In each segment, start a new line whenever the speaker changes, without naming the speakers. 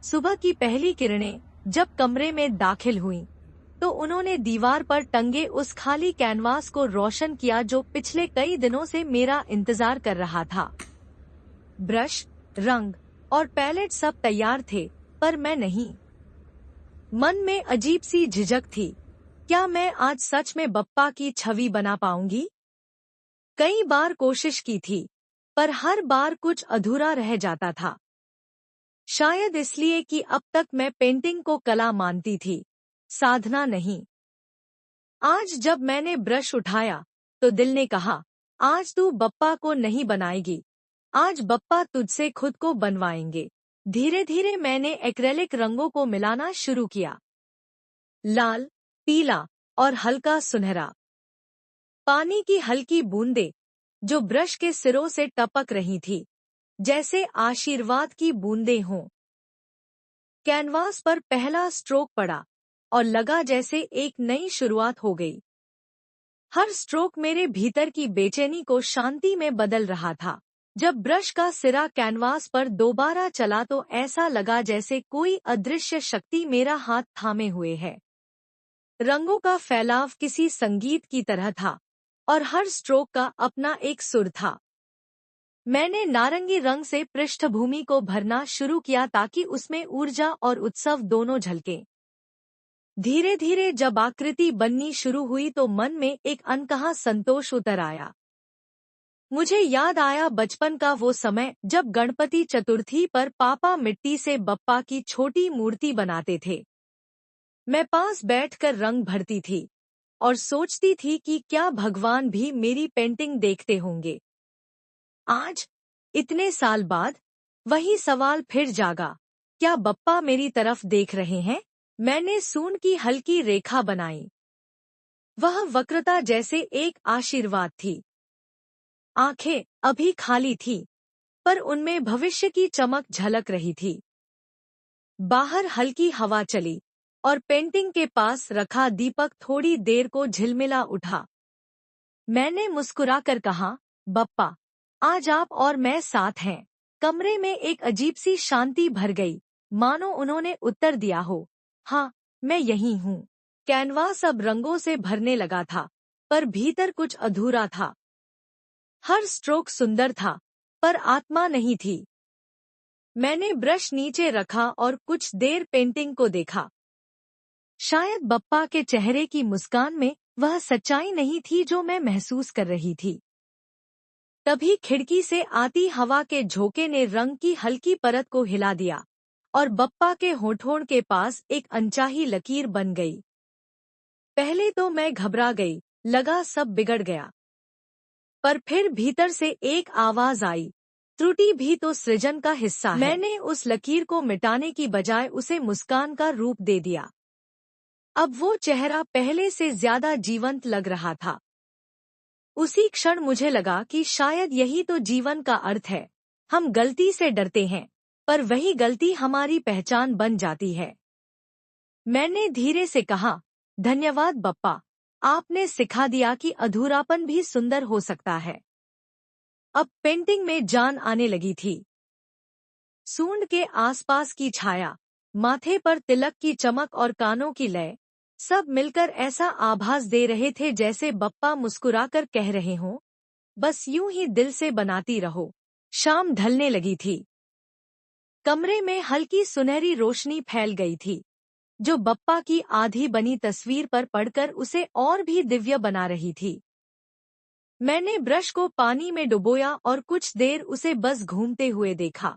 सुबह की पहली किरणें जब कमरे में दाखिल हुईं, तो उन्होंने दीवार पर टंगे उस खाली कैनवास को रोशन किया जो पिछले कई दिनों से मेरा इंतजार कर रहा था। ब्रश, रंग और पैलेट सब तैयार थे, पर मैं नहीं। मन में अजीब सी झिझक थी। क्या मैं आज सच में बप्पा की छवि बना पाऊंगी? कई बार कोशिश की थी, पर हर बार कुछ अधूरा रह जाता था। शायद इसलिए कि अब तक मैं पेंटिंग को कला मानती थी, साधना नहीं। आज जब मैंने ब्रश उठाया, तो दिल ने कहा, आज तू बप्पा को नहीं बनाएगी, आज बप्पा तुझसे खुद को बनवाएंगे। धीरे धीरे मैंने एक्रेलिक रंगों को मिलाना शुरू किया। लाल, पीला और हल्का सुनहरा। पानी की हल्की बूंदें, जो ब्रश के सिरों से टपक रही थी, जैसे आशीर्वाद की बूंदें हों। कैनवास पर पहला स्ट्रोक पड़ा और लगा जैसे एक नई शुरुआत हो गई। हर स्ट्रोक मेरे भीतर की बेचैनी को शांति में बदल रहा था। जब ब्रश का सिरा कैनवास पर दोबारा चला तो ऐसा लगा जैसे कोई अदृश्य शक्ति मेरा हाथ थामे हुए है। रंगों का फैलाव किसी संगीत की तरह था और हर स्ट्रोक का अपना एक सुर था। मैंने नारंगी रंग से पृष्ठभूमि को भरना शुरू किया ताकि उसमें ऊर्जा और उत्सव दोनों झलकें। धीरे धीरे जब आकृति बननी शुरू हुई तो मन में एक अनकहा संतोष उतर आया। मुझे याद आया बचपन का वो समय जब गणपति चतुर्थी पर पापा मिट्टी से बप्पा की छोटी मूर्ति बनाते थे। मैं पास बैठकर रंग भरती थी और सोचती थी कि क्या भगवान भी मेरी पेंटिंग देखते होंगे। आज, इतने साल बाद, वही सवाल फिर जागा, क्या बप्पा मेरी तरफ देख रहे हैं? मैंने सूंड की हल्की रेखा बनाई। वह वक्रता जैसे एक आशीर्वाद थी। आंखें अभी खाली थी, पर उनमें भविष्य की चमक झलक रही थी। बाहर हल्की हवा चली और पेंटिंग के पास रखा दीपक थोड़ी देर को झिलमिला उठा। मैंने मुस्कुराकर कहा, बप्पा, आज आप और मैं साथ हैं। कमरे में एक अजीब सी शांति भर गई, मानो उन्होंने उत्तर दिया हो, हाँ, मैं यही हूँ। कैनवास अब रंगों से भरने लगा था, पर भीतर कुछ अधूरा था। हर स्ट्रोक सुंदर था, पर आत्मा नहीं थी। मैंने ब्रश नीचे रखा और कुछ देर पेंटिंग को देखा। शायद बप्पा के चेहरे की मुस्कान में वह सच्चाई नहीं थी जो मैं महसूस कर रही थी। तभी खिड़की से आती हवा के झोंके ने रंग की हल्की परत को हिला दिया और बप्पा के होठों के पास एक अनचाही लकीर बन गई। पहले तो मैं घबरा गई, लगा सब बिगड़ गया। पर फिर भीतर से एक आवाज आई, त्रुटि भी तो सृजन का हिस्सा है। मैंने उस लकीर को मिटाने की बजाय उसे मुस्कान का रूप दे दिया। अब वो चेहरा पहले से ज्यादा जीवंत लग रहा था। उसी क्षण मुझे लगा कि शायद यही तो जीवन का अर्थ है। हम गलती से डरते हैं, पर वही गलती हमारी पहचान बन जाती है। मैंने धीरे से कहा, धन्यवाद बप्पा, आपने सिखा दिया कि अधूरापन भी सुंदर हो सकता है। अब पेंटिंग में जान आने लगी थी। सूंड के आसपास की छाया, माथे पर तिलक की चमक और कानों की लय, सब मिलकर ऐसा आभास दे रहे थे जैसे बप्पा मुस्कुराकर कह रहे हों, बस यूं ही दिल से बनाती रहो। शाम ढलने लगी थी। कमरे में हल्की सुनहरी रोशनी फैल गई थी, जो बप्पा की आधी बनी तस्वीर पर पड़कर उसे और भी दिव्य बना रही थी। मैंने ब्रश को पानी में डुबोया और कुछ देर उसे बस घूमते हुए देखा।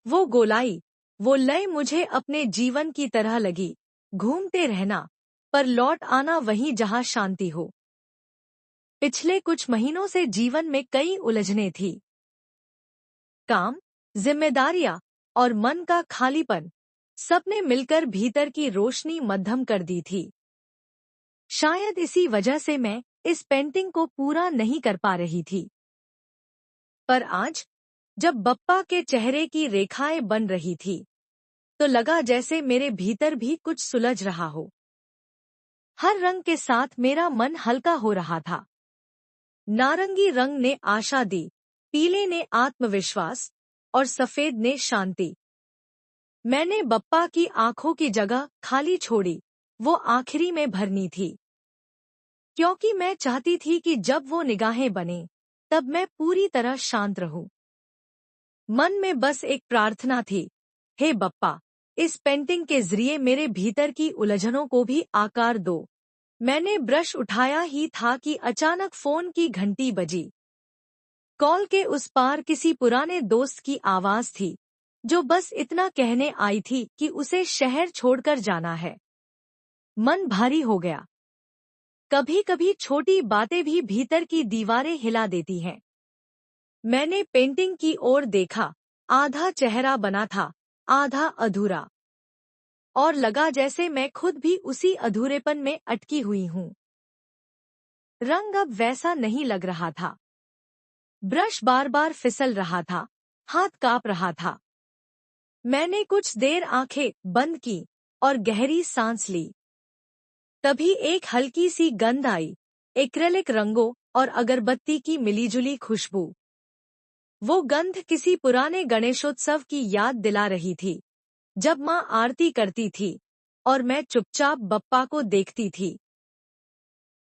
वो गोलाई, वो लय मुझे अपने जीवन की तरह लगी, घूमते रहना, पर लौट आना वहीं जहां शांति हो। पिछले कुछ महीनों से जीवन में कई उलझनें थी। काम, जिम्मेदारियां और मन का खालीपन, सबने मिलकर भीतर की रोशनी मद्धम कर दी थी। शायद इसी वजह से मैं इस पेंटिंग को पूरा नहीं कर पा रही थी। पर आज, जब बप्पा के चेहरे की रेखाएं बन रही थी, तो लगा जैसे मेरे भीतर भी कुछ सुलझ रहा हो। हर रंग के साथ मेरा मन हल्का हो रहा था। नारंगी रंग ने आशा दी, पीले ने आत्मविश्वास और सफेद ने शांति। मैंने बप्पा की आंखों की जगह खाली छोड़ी, वो आखिरी में भरनी थी, क्योंकि मैं चाहती थी कि जब वो निगाहें बने तब मैं पूरी तरह शांत रहूं। मन में बस एक प्रार्थना थी, हे बप्पा, इस पेंटिंग के जरिए मेरे भीतर की उलझनों को भी आकार दो। मैंने ब्रश उठाया ही था कि अचानक फोन की घंटी बजी। कॉल के उस पार किसी पुराने दोस्त की आवाज थी, जो बस इतना कहने आई थी कि उसे शहर छोड़कर जाना है। मन भारी हो गया। कभी कभी छोटी बातें भी भीतर की दीवारें हिला देती हैं। मैंने पेंटिंग की ओर देखा, आधा चेहरा बना था, आधा अधूरा, और लगा जैसे मैं खुद भी उसी अधूरेपन में अटकी हुई हूँ। रंग अब वैसा नहीं लग रहा था। ब्रश बार बार फिसल रहा था, हाथ कांप रहा था। मैंने कुछ देर आंखें बंद की और गहरी सांस ली। तभी एक हल्की सी गंध आई, एक्रेलिक रंगों और अगरबत्ती की मिलीजुली खुशबू। वो गंध किसी पुराने गणेशोत्सव की याद दिला रही थी, जब माँ आरती करती थी और मैं चुपचाप बप्पा को देखती थी।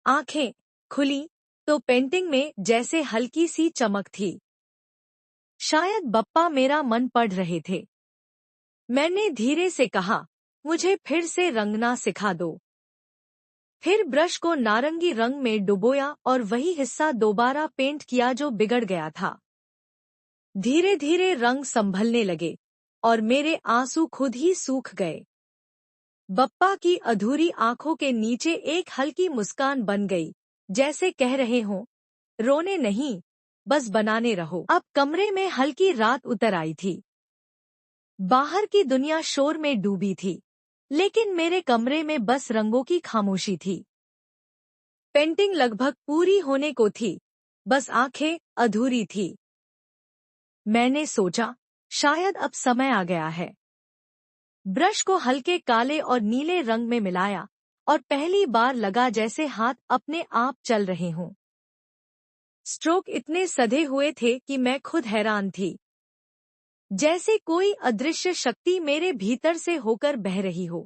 आंखें खुली तो पेंटिंग में जैसे हल्की सी चमक थी। शायद बप्पा मेरा मन पढ़ रहे थे। मैंने धीरे से कहा, मुझे फिर से रंगना सिखा दो। फिर ब्रश को नारंगी रंग में डुबोया और वही हिस्सा दोबारा पेंट किया जो बिगड़ गया था। धीरे धीरे रंग संभलने लगे और मेरे आंसू खुद ही सूख गए। बप्पा की अधूरी आंखों के नीचे एक हल्की मुस्कान बन गई, जैसे कह रहे हों, रोने नहीं, बस बनाने रहो। अब कमरे में हल्की रात उतर आई थी। बाहर की दुनिया शोर में डूबी थी, लेकिन मेरे कमरे में बस रंगों की खामोशी थी। पेंटिंग लगभग पूरी होने को थी, बस आंखें अधूरी थी। मैंने सोचा, शायद अब समय आ गया है। ब्रश को हल्के काले और नीले रंग में मिलाया और पहली बार लगा जैसे हाथ अपने आप चल रहे हों। स्ट्रोक इतने सधे हुए थे कि मैं खुद हैरान थी, जैसे कोई अदृश्य शक्ति मेरे भीतर से होकर बह रही हो।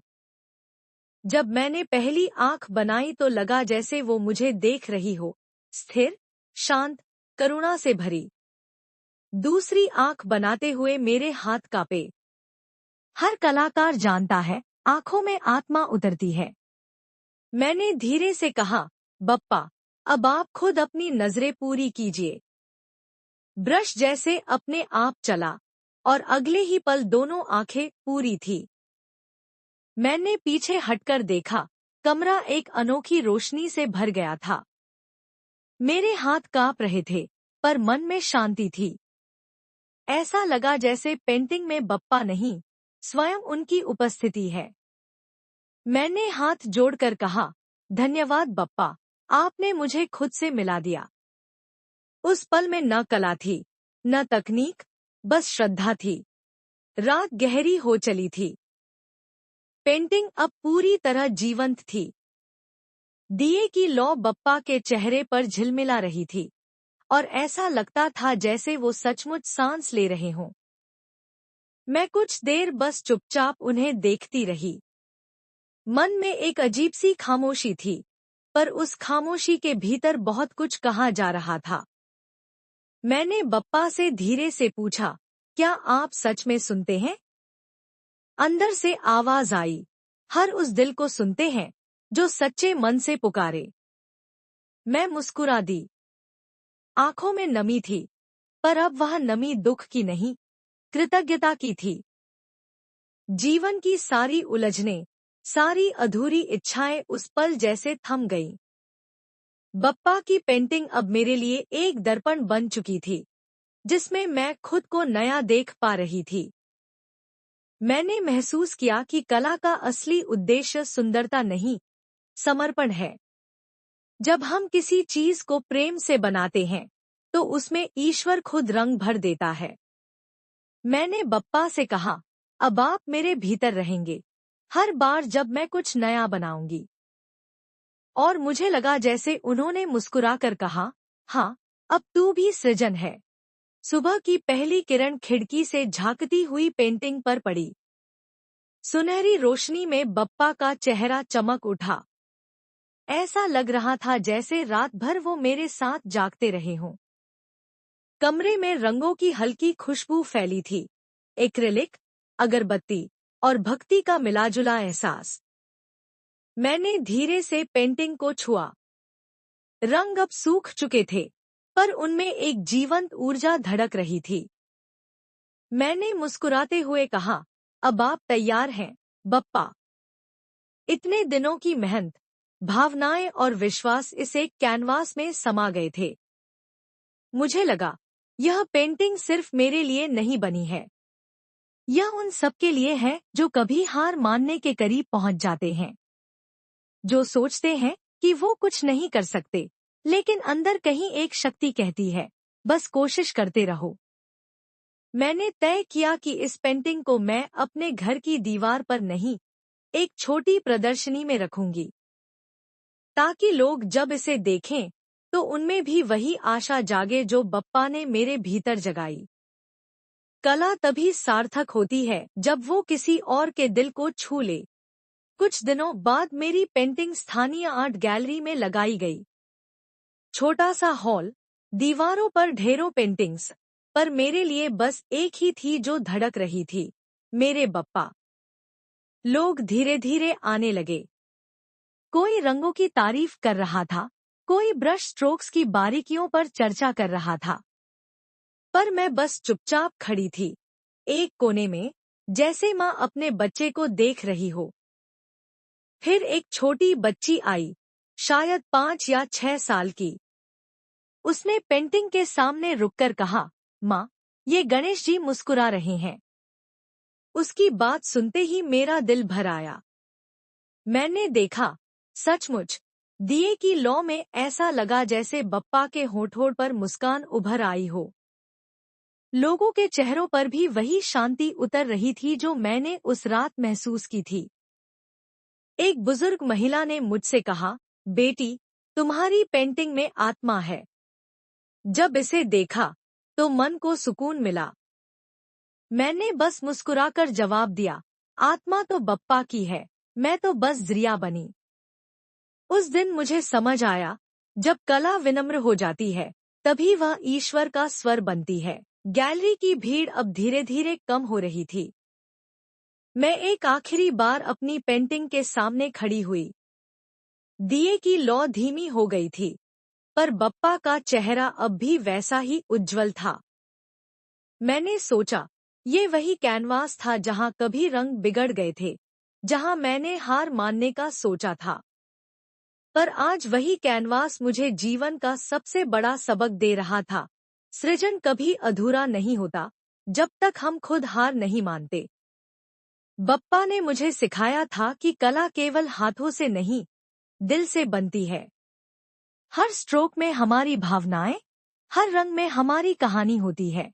जब मैंने पहली आंख बनाई तो लगा जैसे वो मुझे देख रही हो, स्थिर, शांत, करुणा से भरी। दूसरी आंख बनाते हुए मेरे हाथ कांपे। हर कलाकार जानता है, आंखों में आत्मा उतरती है। मैंने धीरे से कहा, बप्पा, अब आप खुद अपनी नजरें पूरी कीजिए। ब्रश जैसे अपने आप चला और अगले ही पल दोनों आंखें पूरी थी। मैंने पीछे हटकर देखा, कमरा एक अनोखी रोशनी से भर गया था। मेरे हाथ कांप रहे थे, पर मन में शांति थी। ऐसा लगा जैसे पेंटिंग में बप्पा नहीं, स्वयं उनकी उपस्थिति है। मैंने हाथ जोड़कर कहा, धन्यवाद बप्पा, आपने मुझे खुद से मिला दिया। उस पल में न कला थी, न तकनीक, बस श्रद्धा थी। रात गहरी हो चली थी। पेंटिंग अब पूरी तरह जीवंत थी। दिए की लौ बप्पा के चेहरे पर झिलमिला रही थी और ऐसा लगता था जैसे वो सचमुच सांस ले रहे हों। मैं कुछ देर बस चुपचाप उन्हें देखती रही। मन में एक अजीब सी खामोशी थी, पर उस खामोशी के भीतर बहुत कुछ कहा जा रहा था। मैंने बप्पा से धीरे से पूछा, क्या आप सच में सुनते हैं? अंदर से आवाज आई, हर उस दिल को सुनते हैं जो सच्चे मन से पुकारे। मैं मुस्कुरा दी। आंखों में नमी थी, पर अब वह नमी दुख की नहीं, कृतज्ञता की थी। जीवन की सारी उलझनें, सारी अधूरी इच्छाएं उस पल जैसे थम गईं। बप्पा की पेंटिंग अब मेरे लिए एक दर्पण बन चुकी थी, जिसमें मैं खुद को नया देख पा रही थी। मैंने महसूस किया कि कला का असली उद्देश्य सुंदरता नहीं, समर्पण है। जब हम किसी चीज को प्रेम से बनाते हैं, तो उसमें ईश्वर खुद रंग भर देता है। मैंने बप्पा से कहा, अब आप मेरे भीतर रहेंगे, हर बार जब मैं कुछ नया बनाऊंगी। और मुझे लगा जैसे उन्होंने मुस्कुराकर कहा, हाँ, अब तू भी सृजन है। सुबह की पहली किरण खिड़की से झांकती हुई पेंटिंग पर पड़ी। सुनहरी रोशनी में बप्पा का चेहरा चमक उठा। ऐसा लग रहा था जैसे रात भर वो मेरे साथ जागते रहे हों। कमरे में रंगों की हल्की खुशबू फैली थी, एक्रिलिक, अगरबत्ती और भक्ति का मिलाजुला एहसास। मैंने धीरे से पेंटिंग को छुआ। रंग अब सूख चुके थे, पर उनमें एक जीवंत ऊर्जा धड़क रही थी। मैंने मुस्कुराते हुए कहा, अब आप तैयार हैं, बप्पा। इतने दिनों की मेहनत, भावनाएं और विश्वास इस एक कैनवास में समा गए थे। मुझे लगा, यह पेंटिंग सिर्फ मेरे लिए नहीं बनी है। यह उन सबके लिए है जो कभी हार मानने के करीब पहुंच जाते हैं, जो सोचते हैं कि वो कुछ नहीं कर सकते, लेकिन अंदर कहीं एक शक्ति कहती है, बस कोशिश करते रहो। मैंने तय किया कि इस पेंटिंग को मैं अपने घर की दीवार पर नहीं, एक छोटी प्रदर्शनी में रखूंगी, ताकि लोग जब इसे देखें तो उनमें भी वही आशा जागे जो बप्पा ने मेरे भीतर जगाई। कला तभी सार्थक होती है जब वो किसी और के दिल को छू ले। कुछ दिनों बाद मेरी पेंटिंग स्थानीय आर्ट गैलरी में लगाई गई। छोटा सा हॉल, दीवारों पर ढेरों पेंटिंग्स, पर मेरे लिए बस एक ही थी जो धड़क रही थी, मेरे बप्पा। लोग धीरे धीरे आने लगे। कोई रंगों की तारीफ कर रहा था, कोई ब्रश स्ट्रोक्स की बारीकियों पर चर्चा कर रहा था, पर मैं बस चुपचाप खड़ी थी, एक कोने में, जैसे माँ अपने बच्चे को देख रही हो। फिर एक छोटी बच्ची आई, शायद 5 या 6 साल की। उसने पेंटिंग के सामने रुककर कहा, माँ, ये गणेश जी मुस्कुरा रहे हैं। उसकी बात सुनते ही मेरा दिल भर आया। मैंने देखा, सचमुच, दिए की लौ में ऐसा लगा जैसे बप्पा के होठों पर मुस्कान उभर आई हो। लोगों के चेहरों पर भी वही शांति उतर रही थी जो मैंने उस रात महसूस की थी। एक बुजुर्ग महिला ने मुझसे कहा, बेटी, तुम्हारी पेंटिंग में आत्मा है। जब इसे देखा तो मन को सुकून मिला। मैंने बस मुस्कुराकर जवाब दिया, आत्मा तो बप्पा की है, मैं तो बस जरिया बनी। उस दिन मुझे समझ आया, जब कला विनम्र हो जाती है, तभी वह ईश्वर का स्वर बनती है। गैलरी की भीड़ अब धीरे धीरे कम हो रही थी। मैं एक आखिरी बार अपनी पेंटिंग के सामने खड़ी हुई। दिए की लौ धीमी हो गई थी, पर बप्पा का चेहरा अब भी वैसा ही उज्जवल था। मैंने सोचा, ये वही कैनवास था जहां कभी रंग बिगड़ गए थे, जहां मैंने हार मानने का सोचा था। पर आज वही कैनवास मुझे जीवन का सबसे बड़ा सबक दे रहा था। सृजन कभी अधूरा नहीं होता, जब तक हम खुद हार नहीं मानते। बप्पा ने मुझे सिखाया था कि कला केवल हाथों से नहीं, दिल से बनती है। हर स्ट्रोक में हमारी भावनाएं, हर रंग में हमारी कहानी होती है।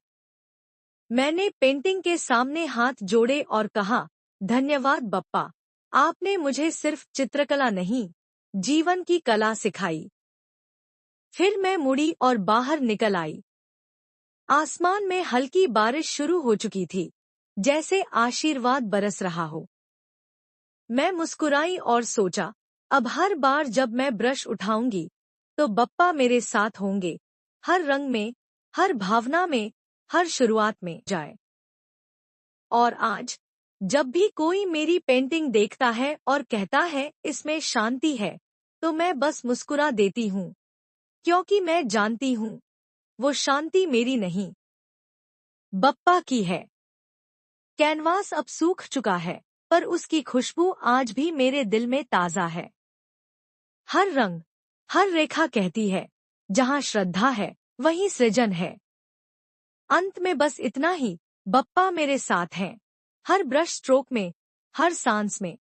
मैंने पेंटिंग के सामने हाथ जोड़े और कहा, धन्यवाद बप्पा, आपने मुझे सिर्फ चित्रकला नहीं, जीवन की कला सिखाई। फिर मैं मुड़ी और बाहर निकल आई। आसमान में हल्की बारिश शुरू हो चुकी थी, जैसे आशीर्वाद बरस रहा हो। मैं मुस्कुराई और सोचा, अब हर बार जब मैं ब्रश उठाऊंगी, तो बप्पा मेरे साथ होंगे, हर रंग में, हर भावना में, हर शुरुआत में जाए। और आज, जब भी कोई मेरी पेंटिंग देखता है और कहता है इसमें शांति है, तो मैं बस मुस्कुरा देती हूँ, क्योंकि मैं जानती हूँ, वो शांति मेरी नहीं, बप्पा की है। कैनवास अब सूख चुका है, पर उसकी खुशबू आज भी मेरे दिल में ताज़ा है। हर रंग, हर रेखा कहती है, जहाँ श्रद्धा है, वहीं सृजन है। अंत में बस इतना ही, बप्पा मेरे साथ हैं, हर ब्रश स्ट्रोक में, हर सांस में।